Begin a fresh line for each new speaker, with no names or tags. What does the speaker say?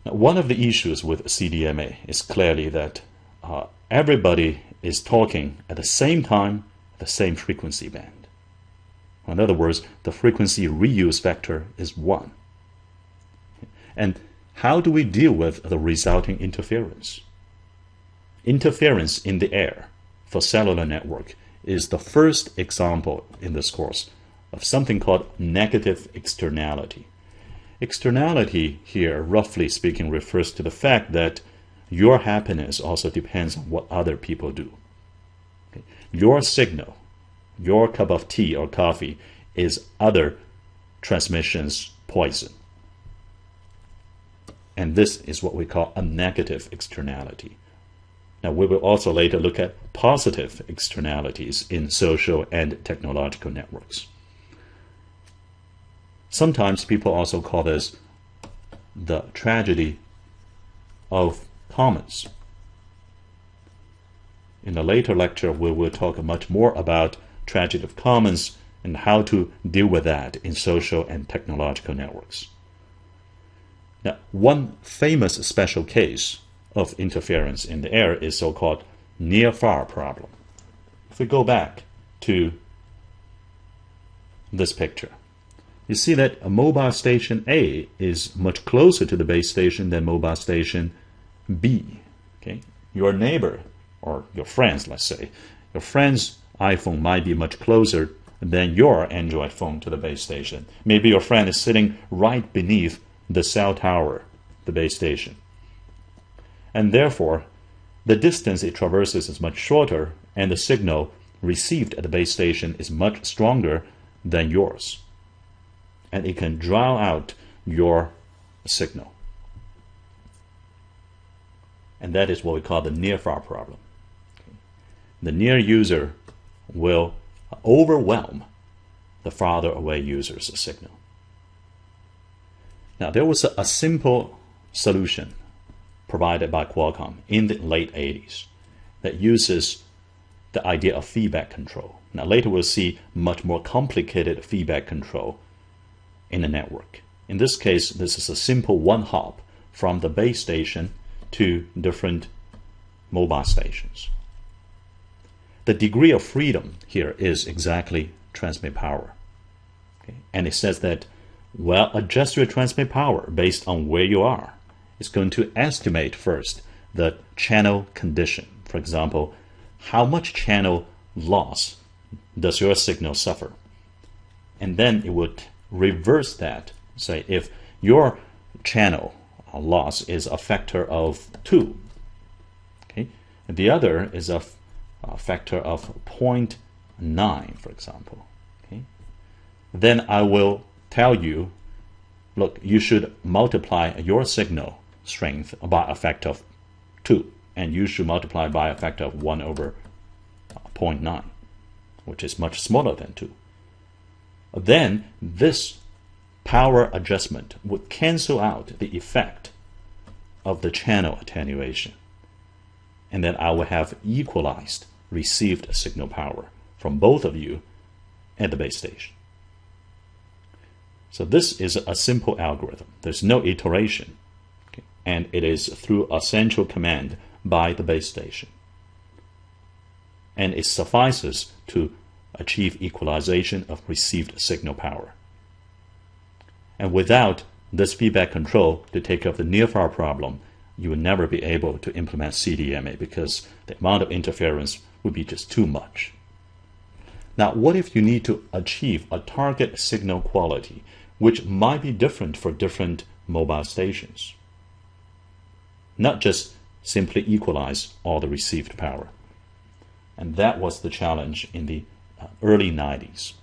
Now, one of the issues with CDMA is clearly that everybody is talking at the same time, at the same frequency band. In other words, the frequency reuse vector is 1. And how do we deal with the resulting interference? Interference in the air for cellular network is the first example in this course of something called negative externality. Externality here, roughly speaking, refers to the fact that your happiness also depends on what other people do. Okay? Your signal, your cup of tea or coffee is other transmission's poison. And this is what we call a negative externality. Now, we will also later look at positive externalities in social and technological networks. Sometimes people also call this the tragedy of commons. In a later lecture, we will talk much more about tragedy of commons and how to deal with that in social and technological networks. Now, one famous special case of interference in the air is so-called near-far problem. If we go back to this picture, you see that a mobile station A is much closer to the base station than mobile station B. Okay? Your neighbor, or your friends, let's say, your friend's iPhone might be much closer than your Android phone to the base station. Maybe your friend is sitting right beneath the cell tower, the base station. And therefore, the distance it traverses is much shorter, and the signal received at the base station is much stronger than yours. And it can drown out your signal. And that is what we call the near-far problem. The near user will overwhelm the farther away user's signal. Now, there was a simple solution provided by Qualcomm in the late 80s that uses the idea of feedback control. Now, later we'll see much more complicated feedback control in a network. In this case, this is a simple one hop from the base station to different mobile stations. The degree of freedom here is exactly transmit power. Okay? And it says that, well, adjust your transmit power based on where you are. It's going to estimate first the channel condition. For example, how much channel loss does your signal suffer? And then it would reverse that. Say if your channel loss is a factor of 2, okay, and the other is a factor of 0.9, for example, okay, then I will tell you, look, you should multiply your signal strength by a factor of 2, and you should multiply by a factor of 1 over 0.9, which is much smaller than 2. Then this power adjustment would cancel out the effect of the channel attenuation, and then I will have equalized received signal power from both of you at the base station. So this is a simple algorithm. There's no iteration, okay? And it is through a central command by the base station. And it suffices to achieve equalization of received signal power. And without this feedback control to take up the near-far problem, you will never be able to implement CDMA because the amount of interference would be just too much. Now, what if you need to achieve a target signal quality which might be different for different mobile stations? Not just simply equalize all the received power. And that was the challenge in the early 90s.